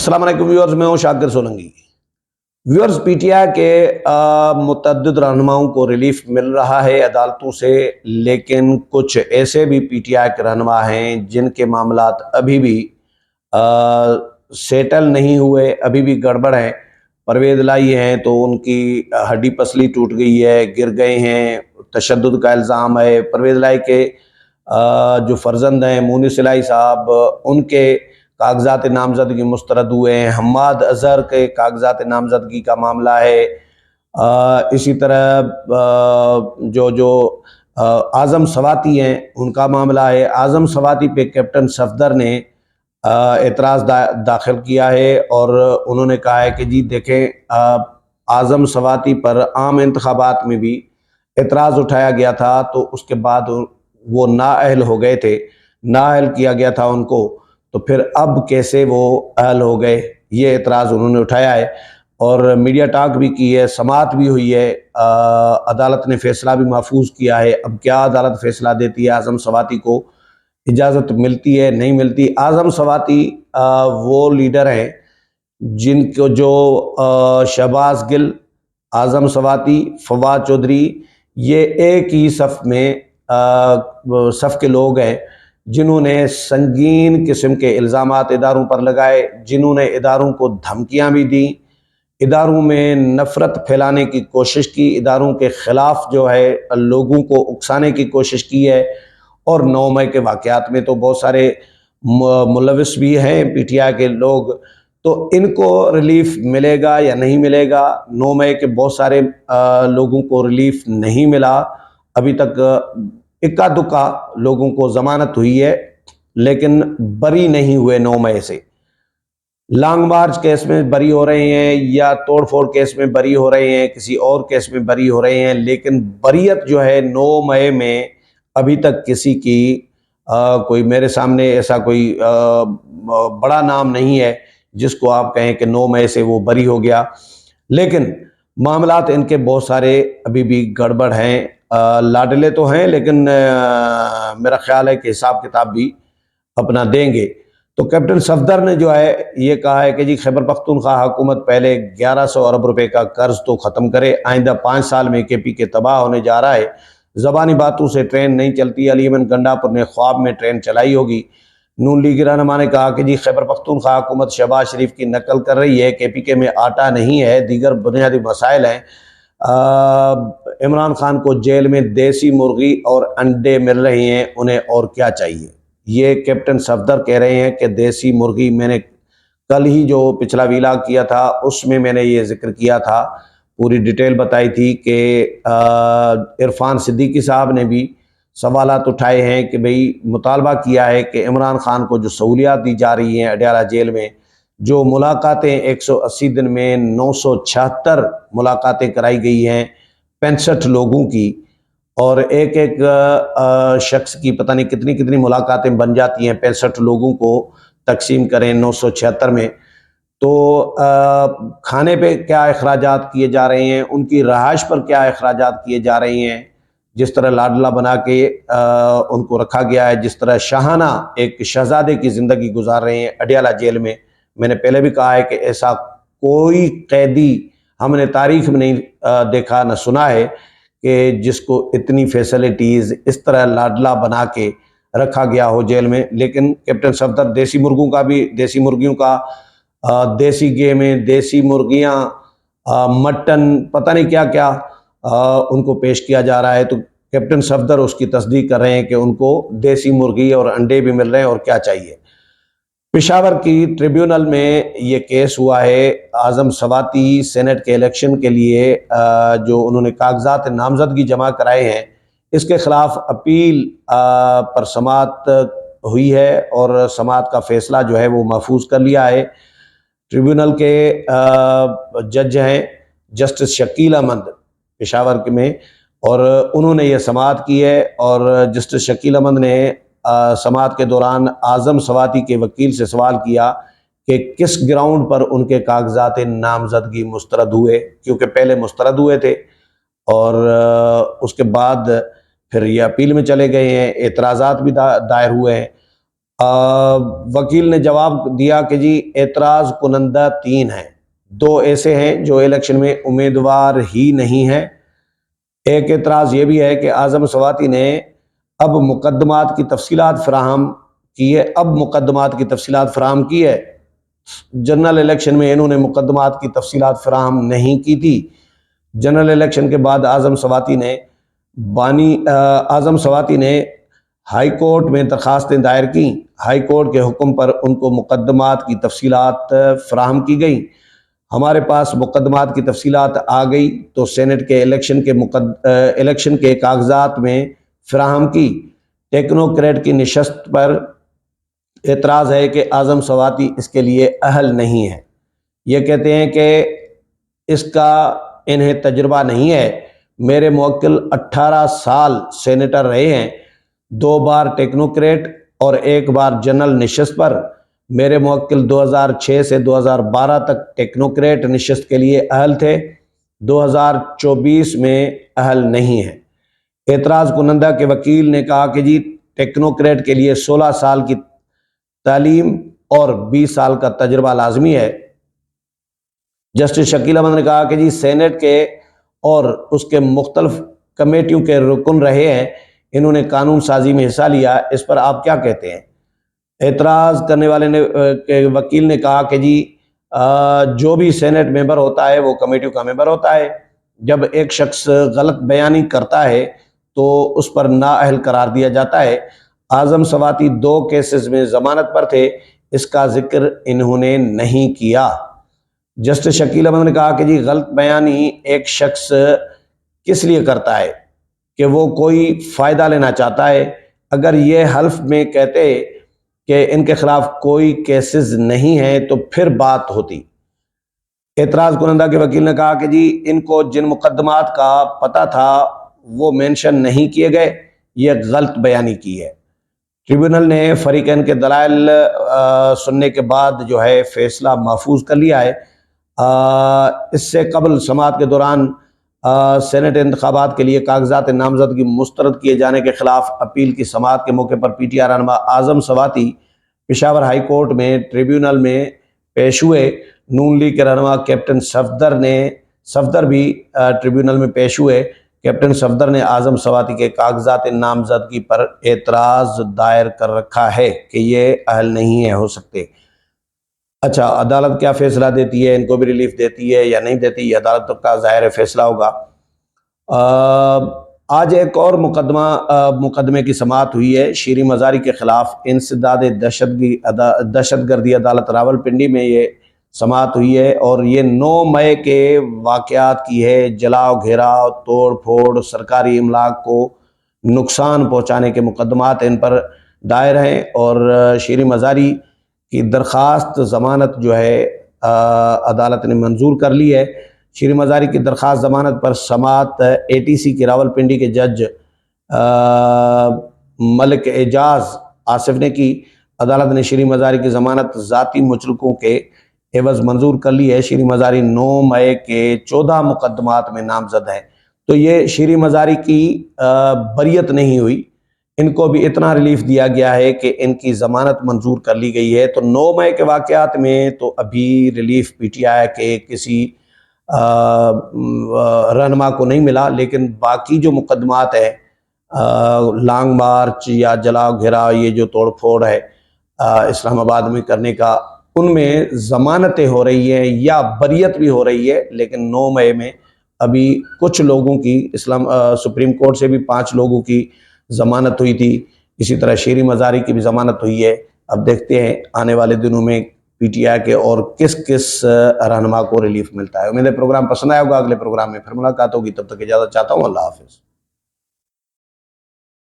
अस्सलाम वालेकुम व्यूअर्स, मैं हूँ शाकिर सोलंकी। व्यूअर्स, पीटीआई के मुतअद्दिद रहनुमाओं को रिलीफ मिल रहा है अदालतों से, लेकिन कुछ ऐसे भी पीटीआई के रहनुमा हैं जिनके मामलात अभी भी सेटल नहीं हुए, अभी भी गड़बड़ हैं। परवेज़ लाई हैं तो उनकी हड्डी पसली टूट गई है, गिर गए हैं, तशद्दुद का इल्ज़ाम है। परवेज़ लाई के जो फर्जंद हैं मुनीस इलाही साहब, उनके कागजात नामजदगी मुस्तरद हुए हैं। हम्माद अज़हर के कागजात नामजदगी का मामला है। इसी तरह आज़म सवाती हैं, उनका मामला है। आज़म सवाती पे कैप्टन सफदर ने एतराज़ दाखिल किया है और उन्होंने कहा है कि जी देखें, आज़म सवाती पर आम इंतखाबात में भी एतराज़ उठाया गया था, तो उसके बाद वो नाअहल हो गए थे, नाअहल किया गया था उनको, तो फिर अब कैसे वो अहल हो गए, ये एतराज़ उन्होंने उठाया है। और मीडिया टॉक भी की है, समाअत भी हुई है, अदालत ने फ़ैसला भी महफूज किया है। अब क्या अदालत फ़ैसला देती है, आज़म सवाती को इजाज़त मिलती है नहीं मिलती। आज़म सवाती वो लीडर हैं जिनको शहबाज गिल, आज़म सवाती, फवाद चौधरी, ये एक ही सफ़ के लोग हैं जिन्होंने संगीन किस्म के इल्ज़ामात इदारों पर लगाए, जिन्होंने इदारों को धमकियां भी दी, इदारों में नफ़रत फैलाने की कोशिश की, इदारों के ख़िलाफ़ जो है लोगों को उकसाने की कोशिश की है। और 9 मई के वाक़यात में तो बहुत सारे मुलविस भी हैं पीटीआई के लोग, तो इनको रिलीफ मिलेगा या नहीं मिलेगा। 9 मई के बहुत सारे लोगों को रिलीफ नहीं मिला अभी तक। इक्का दुक्का लोगों को ज़मानत हुई है, लेकिन बरी नहीं हुए 9 मई से। लॉन्ग मार्च केस में बरी हो रहे हैं या तोड़ फोड़ केस में बरी हो रहे हैं, किसी और केस में बरी हो रहे हैं, लेकिन बरीयत जो है 9 मई में अभी तक किसी की कोई मेरे सामने ऐसा कोई बड़ा नाम नहीं है जिसको आप कहें कि 9 मई से वो बरी हो गया। लेकिन मामलात इनके बहुत सारे अभी भी गड़बड़ हैं। लाडले तो हैं, लेकिन मेरा ख्याल है कि हिसाब किताब भी अपना देंगे। तो कैप्टन सफदर ने जो है ये कहा है कि जी खैबर पख्तूनख्वा हुकूमत पहले 1100 अरब रुपए का कर्ज तो ख़त्म करे, आइंदा 5 साल में केपी के तबाह होने जा रहा है। ज़बानी बातों से ट्रेन नहीं चलती, अली अमन गंडापुर ने ख्वाब में ट्रेन चलाई होगी। नून लीग रहनुमा ने कहा कि जी खैबर पख्तूनख्वा हुकूमत शहबाज शरीफ की नकल कर रही है, केपी के में आटा नहीं है, दीगर बुनियादी मसाइल हैं। इमरान खान को जेल में देसी मुर्गी और अंडे मिल रहे हैं, उन्हें और क्या चाहिए। ये कैप्टन सफदर कह रहे हैं कि देसी मुर्गी, मैंने कल ही जो पिछला वीलाग किया था उसमें मैंने ये जिक्र किया था, पूरी डिटेल बताई थी कि इरफान सिद्दीकी साहब ने भी सवालात उठाए हैं कि भाई मुतालबा किया है कि इमरान खान को जो सहूलियात दी जा रही हैं अडयाला जेल में, जो मुलाकातें 180 दिन में 976 मुलाकातें कराई गई हैं 65 लोगों की, और एक एक शख्स की पता नहीं कितनी कितनी मुलाकातें बन जाती हैं, 65 लोगों को तकसीम करें 976 में, तो खाने पे क्या अखराजात किए जा रहे हैं, उनकी रहाइश पर क्या अखराजात किए जा रहे हैं। जिस तरह लाडला बना के उनको रखा गया है, जिस तरह शाहाना एक शहजादे की ज़िंदगी गुजार रहे हैं अडयाला जेल में। मैंने पहले भी कहा है कि ऐसा कोई कैदी हमने तारीख में नहीं देखा न सुना है कि जिसको इतनी फैसिलिटीज़ इस तरह लाडला बना के रखा गया हो जेल में। लेकिन कैप्टन सफदर देसी मुर्गियों का देसी गेमें, देसी मुर्गियाँ, मटन, पता नहीं क्या क्या उनको पेश किया जा रहा है। तो कैप्टन सफदर उसकी तस्दीक कर रहे हैं कि उनको देसी मुर्गी और अंडे भी मिल रहे हैं और क्या चाहिए। पेशावर की ट्रिब्यूनल में ये केस हुआ है। आज़म सवाती सेनेट के इलेक्शन के लिए जो उन्होंने कागजात नामजदगी जमा कराए हैं, इसके ख़िलाफ़ अपील पर समाअत हुई है और समाअत का फ़ैसला जो है वो महफूज कर लिया है। ट्रिब्यूनल के जज हैं जस्टिस शकील अहमद पेशावर में, और उन्होंने ये समाअत की है। और जस्टिस शकील अहमद ने समाअत के दौरान आज़म सवाती के वकील से सवाल किया कि किस ग्राउंड पर उनके कागजात नामजदगी मुस्तरद हुए, क्योंकि पहले मुस्तरद हुए थे और उसके बाद फिर ये अपील में चले गए हैं, एतराज़ात भी दायर हुए हैं। وکیل نے جواب دیا کہ جی اعتراض کنندہ 3 ہیں، 2 ایسے ہیں جو الیکشن میں امیدوار ہی نہیں ہیں، ایک اعتراض یہ بھی ہے کہ اعظم سواتی نے اب مقدمات کی تفصیلات فراہم کی ہے، جنرل الیکشن میں انہوں نے مقدمات کی تفصیلات فراہم نہیں کی تھی۔ جنرل الیکشن کے بعد اعظم سواتی نے ہائی کورٹ میں درخواستیں دائر کی، ہائی کورٹ کے حکم پر ان کو مقدمات کی تفصیلات فراہم کی گئیں۔ ہمارے پاس مقدمات کی تفصیلات آ گئی تو سینٹ کے الیکشن کے کاغذات میں فراہم کی۔ ٹیکنوکریٹ کی نشست پر اعتراض ہے کہ اعظم سواتی اس کے لیے اہل نہیں ہے، یہ کہتے ہیں کہ اس کا انہیں تجربہ نہیں ہے۔ میرے موکل 18 سال سینیٹر رہے ہیں، 2 بار ٹیکنوکریٹ اور 1 بار جنرل نشست پر۔ میرے موکل 2006 سے 2012 تک ٹیکنوکریٹ نشست کے لیے اہل تھے، 2024 میں اہل نہیں ہیں۔ اعتراض کنندہ کے وکیل نے کہا کہ جی ٹیکنوکریٹ کے لیے 16 سال کی تعلیم اور 20 سال کا تجربہ لازمی ہے۔ جسٹس شکیل احمد نے کہا کہ جی سینٹ کے اور اس کے مختلف کمیٹیوں کے رکن رہے ہیں، انہوں نے قانون سازی میں حصہ لیا، اس پر آپ کیا کہتے ہیں؟ اعتراض کرنے والے وکیل نے کہا کہ جی جو بھی سینٹ ممبر ہوتا ہے وہ کمیٹیوں کا ممبر ہوتا ہے، جب ایک شخص غلط بیانی کرتا ہے تو اس پر نااہل قرار دیا جاتا ہے۔ اعظم سواتی 2 کیسز میں ضمانت پر تھے، اس کا ذکر انہوں نے نہیں کیا۔ جسٹس شکیل احمد نے کہا کہ جی غلط بیانی ایک شخص کس لیے کرتا ہے کہ وہ کوئی فائدہ لینا چاہتا ہے، اگر یہ حلف میں کہتے کہ ان کے خلاف کوئی کیسز نہیں ہیں تو پھر بات ہوتی۔ اعتراض کنندہ کے وکیل نے کہا کہ جی ان کو جن مقدمات کا پتہ تھا وہ مینشن نہیں کیے گئے، یہ غلط بیانی کی ہے۔ ٹریبیونل نے فریقین کے دلائل سننے کے بعد جو ہے فیصلہ محفوظ کر لیا ہے۔ اس سے قبل سماعت کے دوران سینٹ انتخابات کے لیے کاغذات نامزدگی مسترد کیے جانے کے خلاف اپیل کی سماعت کے موقع پر پی ٹی آئی رہنما اعظم سواتی پشاور ہائی کورٹ میں ٹریبیونل میں پیش ہوئے۔ نون لیگ کے رہنما کیپٹن صفدر بھی ٹریبیونل میں پیش ہوئے۔ کیپٹن صفدر نے اعظم سواتی کے کاغذات نامزدگی پر اعتراض دائر کر رکھا ہے کہ یہ اہل نہیں ہو سکتے۔ اچھا، عدالت کیا فیصلہ دیتی ہے، ان کو بھی ریلیف دیتی ہے یا نہیں دیتی، یہ عدالت کا ظاہر فیصلہ ہوگا۔ آج ایک اور مقدمے کی سماعت ہوئی ہے، شیریں مزاری کے خلاف انسداد دہشت گردی عدالت راولپنڈی میں یہ سماعت ہوئی ہے، اور یہ 9 مئی کے واقعات کی ہے۔ جلاؤ، گھیراؤ، توڑ پھوڑ، سرکاری املاک کو نقصان پہنچانے کے مقدمات ان پر دائر ہیں، اور شیریں مزاری کی درخواست ضمانت جو ہے عدالت نے منظور کر لی ہے۔ شیریں مزاری کی درخواست ضمانت پر سماعت ATC کے راولپنڈی کے جج ملک اعجاز آصف نے کی۔ عدالت نے شیریں مزاری کی ضمانت ذاتی مچلقوں کے عوض منظور کر لی ہے۔ شیریں مزاری 9 مئی کے 14 مقدمات میں نامزد ہے، تو یہ شیریں مزاری کی بریت نہیں ہوئی، ان کو بھی اتنا ریلیف دیا گیا ہے کہ ان کی ضمانت منظور کر لی گئی ہے۔ تو 9 مئی کے واقعات میں تو ابھی ریلیف PTI کے کسی رہنما کو نہیں ملا، لیکن باقی جو مقدمات ہیں لانگ مارچ یا جلاؤ گھیراؤ، یہ جو توڑ پھوڑ ہے اسلام آباد میں کرنے کا، ان میں ضمانتیں ہو رہی ہیں یا بریت بھی ہو رہی ہے، لیکن 9 مئی میں ابھی کچھ لوگوں کی سپریم کورٹ سے بھی 5 لوگوں کی ضمانت ہوئی تھی، اسی طرح شیریں مزاری کی بھی ضمانت ہوئی ہے۔ اب دیکھتے ہیں آنے والے دنوں میں PTI کے اور کس رہنما کو ریلیف ملتا ہے۔ امید ہے پروگرام پسند آیا ہوگا، اگلے پروگرام میں پھر ملاقات ہوگی، تب تک اجازت چاہتا ہوں، اللہ حافظ۔